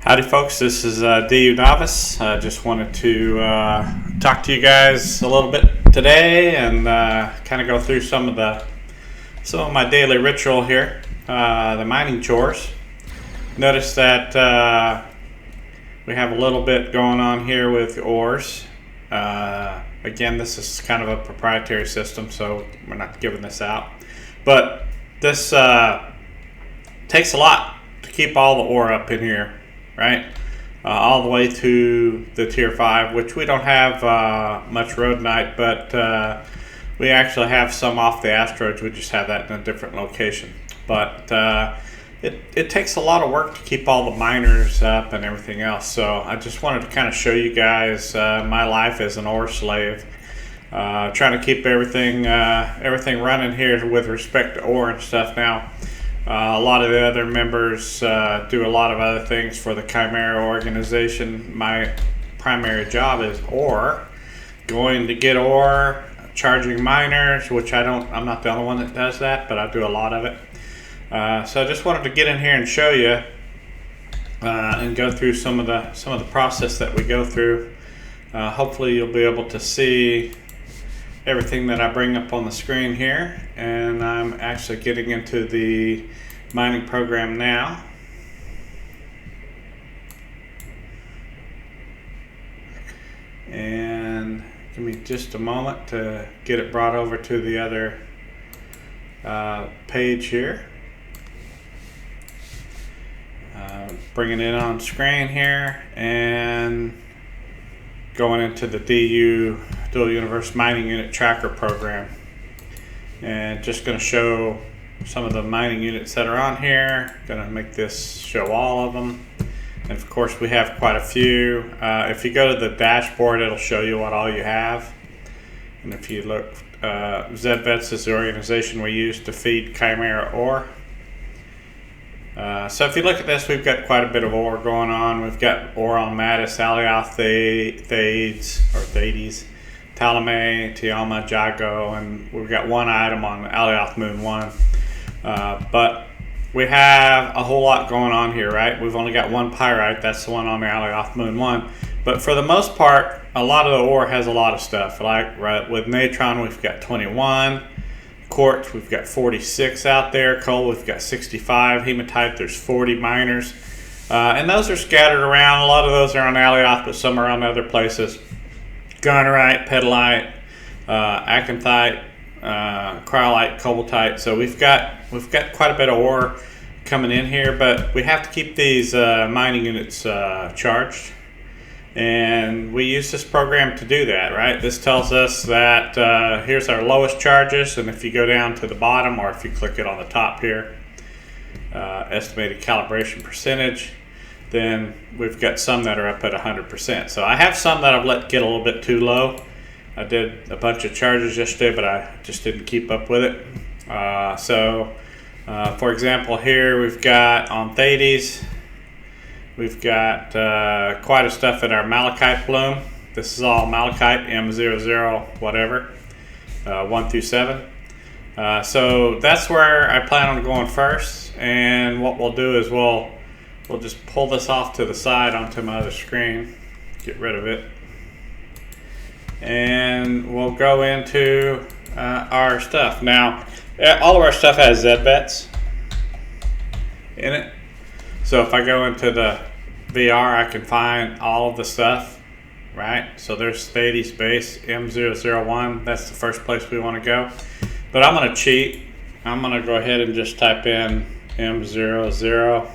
Howdy folks, this is DU Novice. I just wanted to talk to you guys a little bit today and kind of go through some of my daily ritual here, the mining chores. Notice that we have a little bit going on here with ores. Again, this is kind of a proprietary system, so we're not giving this out. But this takes a lot to keep all the ore up in here. Right, all the way to the tier 5, which we don't have much rhodonite, but we actually have some off the asteroids. We just have that in a different location. But it takes a lot of work to keep all the miners up and everything else. So I just wanted to kind of show you guys my life as an ore slave, trying to keep everything running here with respect to ore and stuff now. A lot of the other members do a lot of other things for the Chimera organization. My primary job is ore, going to get ore, charging miners, which I'm not the only one that does that, but I do a lot of it. So I just wanted to get in here and show you and go through some of the process that we go through. Hopefully you'll be able to see everything that I bring up on the screen here, and I'm actually getting into the mining program now. And give me just a moment to get it brought over to the other page here. Bringing it on screen here and going into the DU Dual Universe Mining Unit Tracker program, and just going to show some of the mining units that are on here. Going to make this show all of them, and of course we have quite a few. If you go to the dashboard, it'll show you what all you have. And if you look, ZVETS is the organization we use to feed Chimera ore. So if you look at this, we've got quite a bit of ore going on. We've got ore on Mattis, Alioth, Thades, Talame, Tioma, Jago, and we've got one item on Alioth Moon 1. But we have a whole lot going on here, right? We've only got one pyrite, that's the one on the Alioth Moon 1. But for the most part, a lot of the ore has a lot of stuff. Like right, with natron, we've got 21. Quartz, we've got 46 out there. Coal, we've got 65. Hematite, there's 40 miners. And those are scattered around. A lot of those are on Alioth, but some are on other places. Garnerite, petalite, acanthite, cryolite, cobaltite. So we've got quite a bit of ore coming in here, but we have to keep these mining units charged. And we use this program to do that, right? This tells us that here's our lowest charges, and if you go down to the bottom, or if you click it on the top here, estimated calibration percentage, then we've got some that are up at 100%. So I have some that I've let get a little bit too low. I did a bunch of charges yesterday, but I just didn't keep up with it. For example, here we've got on Thades, we've got quite a stuff in our malachite bloom. This is all malachite, M00 whatever, 1 through 7. So that's where I plan on going first. And what we'll do is we'll just pull this off to the side onto my other screen, get rid of it, and we'll go into our stuff. Now, all of our stuff has ZVETS in it. So if I go into the VR, I can find all of the stuff, right? So there's Thades base M001. That's the first place we want to go. But I'm going to cheat. I'm going to go ahead and just type in M00,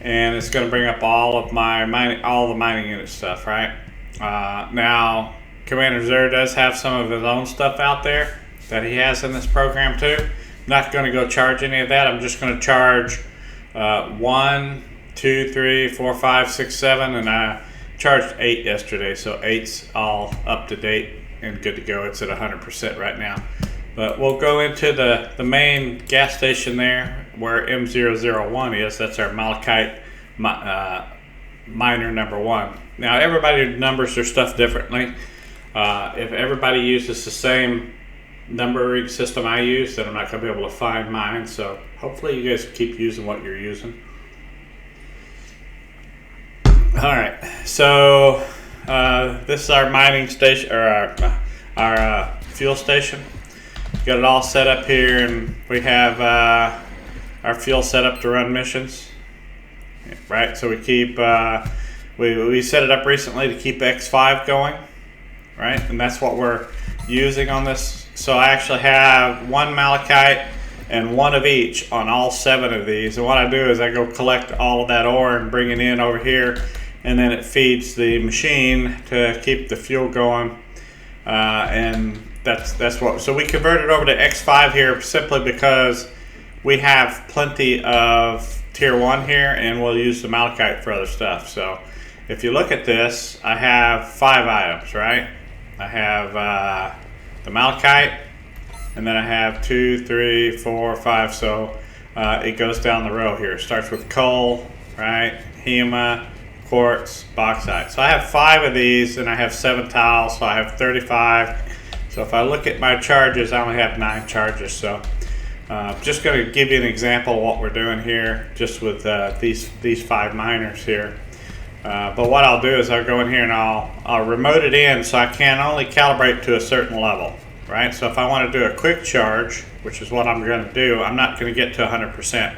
and it's going to bring up all the mining unit stuff, right? Now, Commander Zer does have some of his own stuff out there that he has in this program too. I'm not going to go charge any of that. I'm just going to charge 1, 2, 3, 4, 5, 6, 7, and I charged 8 yesterday, so 8's all up to date and good to go. It's at 100% right now. But we'll go into the main gas station there where M001 is. That's our malachite miner number 1. Now everybody numbers their stuff differently. If everybody uses the same numbering system I use, then I'm not going to be able to find mine. So hopefully you guys keep using what you're using. All right, so this is our mining station, or our fuel station. Got it all set up here, and we have our fuel set up to run missions. Right, so we keep we set it up recently to keep X5 going. Right, and that's what we're using on this. So I actually have one malachite and one of each on all 7 of these. And what I do is I go collect all of that ore and bring it in over here, and then it feeds the machine to keep the fuel going. And that's what. So we converted over to X5 here simply because we have plenty of tier 1 here, and we'll use the malachite for other stuff. So if you look at this, I have 5 items, right? I have the malachite, and then I have 2, 3, 4, 5. So it goes down the row here. It starts with coal, right? Hema, quartz, bauxite. So I have 5 of these, and I have 7 tiles, so I have 35. So if I look at my charges, I only have 9 charges. So just going to give you an example of what we're doing here, just with these 5 miners here. But what I'll do is I'll go in here and I'll remote it in, so I can only calibrate to a certain level, right? So if I want to do a quick charge, which is what I'm going to do, I'm not going to get to 100%.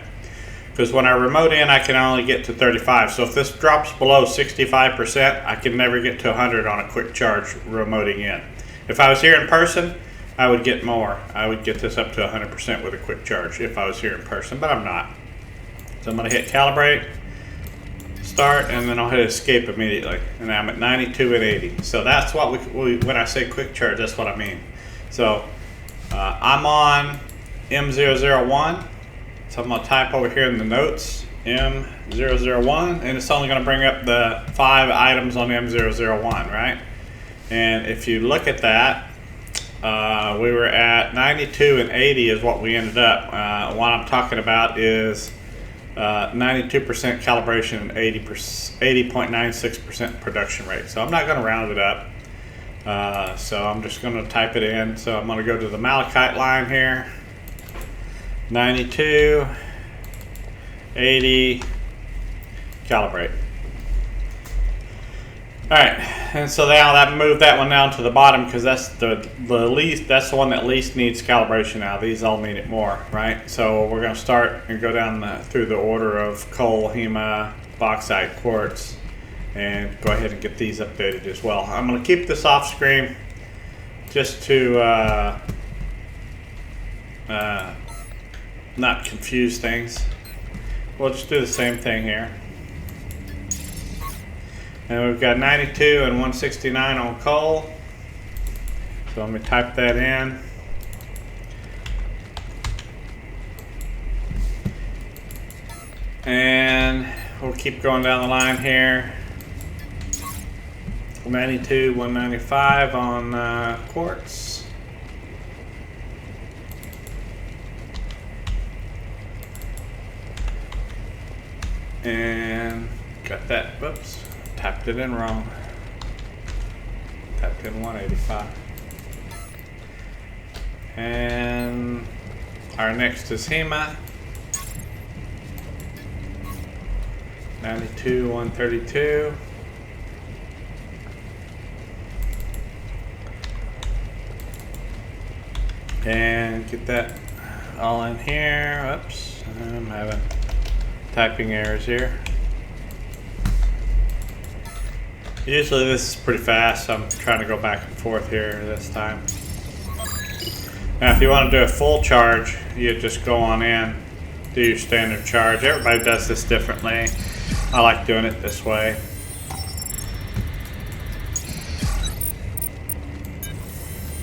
Because when I remote in, I can only get to 35. So if this drops below 65%, I can never get to 100 on a quick charge remoting in. If I was here in person, I would get more. I would get this up to 100% with a quick charge if I was here in person, but I'm not. So I'm going to hit calibrate, start, and then I'll hit escape immediately. And I'm at 92 and 80. So that's what when I say quick charge, that's what I mean. So I'm on M001. So I'm going to type over here in the notes M001, and it's only going to bring up the 5 items on M001, right? And if you look at that, we were at 92 and 80 is what we ended up. What I'm talking about is 92% calibration and 80.96% production rate. So I'm not going to round it up. So I'm just going to type it in. So I'm going to go to the malachite line here. 92, 80, calibrate. All right, and so now that moved that one down to the bottom because that's the least. That's the one that least needs calibration now. These all need it more, right? So we're going to start and go down through the order of coal, hema, bauxite, quartz, and go ahead and get these updated as well. I'm going to keep this off screen just to not confuse things. We'll just do the same thing here. And we've got 92 and 169 on coal. So let me type that in. And we'll keep going down the line here. 92, 195 on quartz. And got that, whoops, tapped it in wrong. Tapped in 185. And our next is HEMA. 92, 132. And get that all in here. Oops, I'm having typing errors here. Usually this is pretty fast, so I'm trying to go back and forth here this time. Now if you want to do a full charge, you just go on in, do your standard charge. Everybody does this differently. I like doing it this way.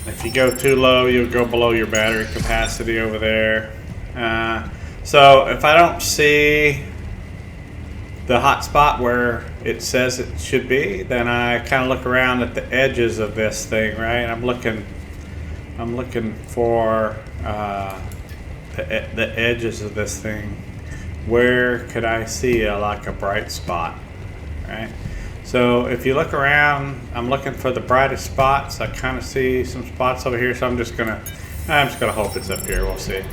If you go too low, you'll go below your battery capacity over there. So if I don't see the hot spot where it says it should be, then I kind of look around at the edges of this thing, right? I'm looking for the edges of this thing. Where could I see like a bright spot, right? So if you look around, I'm looking for the brightest spots. I kind of see some spots over here, so I'm just gonna hope it's up here. We'll see.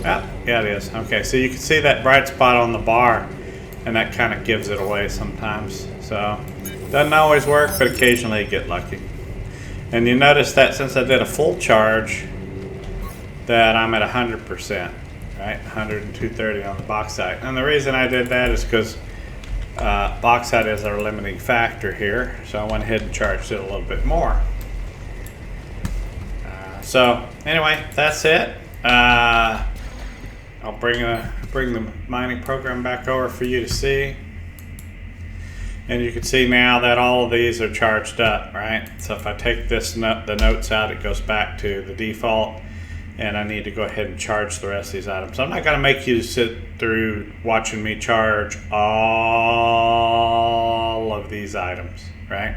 Yeah, it is. Okay, so you can see that bright spot on the bar, and that kind of gives it away sometimes. So doesn't always work, but occasionally you get lucky. And you notice that since I did a full charge, that I'm at 100%, right? 100 and 230 on the bauxite. And the reason I did that is because bauxite is our limiting factor here, so I went ahead and charged it a little bit more. So anyway, that's it. I'll bring the mining program back over for you to see. And you can see now that all of these are charged up, right? So if I take the notes out, it goes back to the default, and I need to go ahead and charge the rest of these items. So I'm not going to make you sit through watching me charge all of these items, right?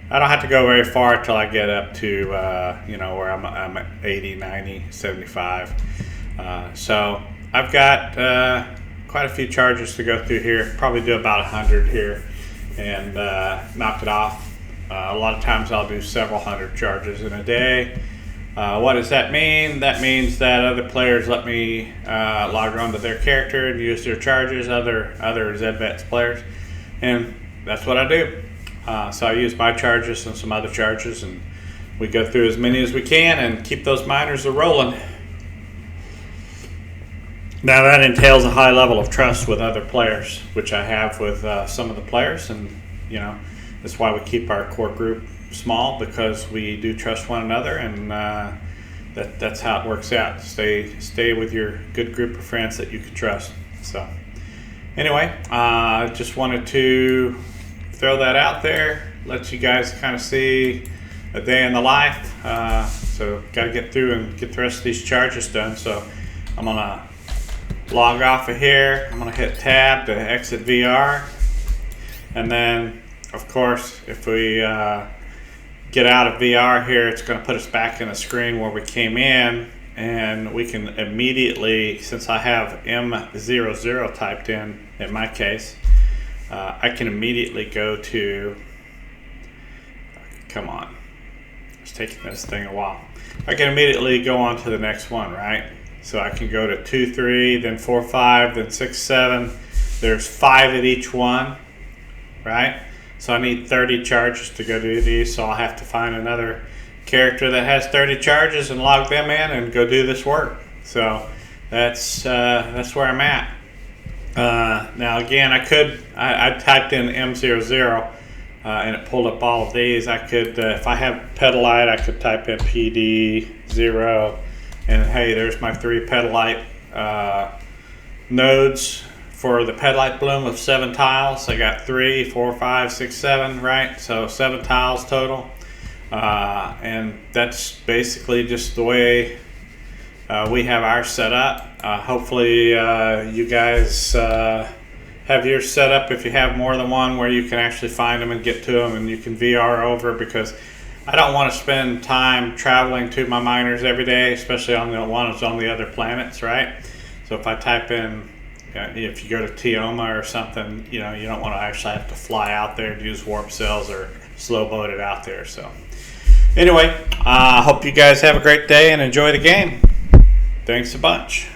I don't have to go very far till I get up to, where I'm at 80, 90, 75. So I've got quite a few charges to go through here. Probably do about 100 here and knock it off. A lot of times I'll do several hundred charges in a day. What does that mean? That means that other players let me log on to their character and use their charges, other ZBets players, and that's what I do. So I use my charges and some other charges, and we go through as many as we can and keep those miners rolling. Now that entails a high level of trust with other players, which I have with some of the players, and that's why we keep our core group small, because we do trust one another, and that's how it works out. Stay with your good group of friends that you can trust. So anyway, just wanted to throw that out there, let you guys kind of see a day in the life. So got to get through and get the rest of these charges done. So I'm gonna log off of here. I'm gonna hit tab to exit VR, and then of course if we get out of VR here, it's going to put us back in the screen where we came in, and we can immediately, since I have M00 typed in my case, I can immediately go to, come on, it's taking this thing a while. I can immediately go on to the next one, right? So I can go to 2, 3, then 4, 5, then 6, 7. There's 5 at each one, right? So I need 30 charges to go do these, so I'll have to find another character that has 30 charges and log them in and go do this work. So that's where I'm at. Now again, I typed in M00 and it pulled up all of these. I could, if I have pedalite, I could type in PD0, and hey, there's my 3 pedalite nodes for the pedalite bloom of 7 tiles. I got 3, 4, 5, 6, 7, right? So 7 tiles total. And that's basically just the way we have ours set up. Hopefully you guys have yours set up, if you have more than one, where you can actually find them and get to them, and you can VR over, because I don't want to spend time traveling to my miners every day, especially on the ones on the other planets, right? So if I type in, if you go to Tioma or something, you don't want to actually have to fly out there and use warp cells or slow boat it out there. So anyway, I hope you guys have a great day and enjoy the game. Thanks a bunch.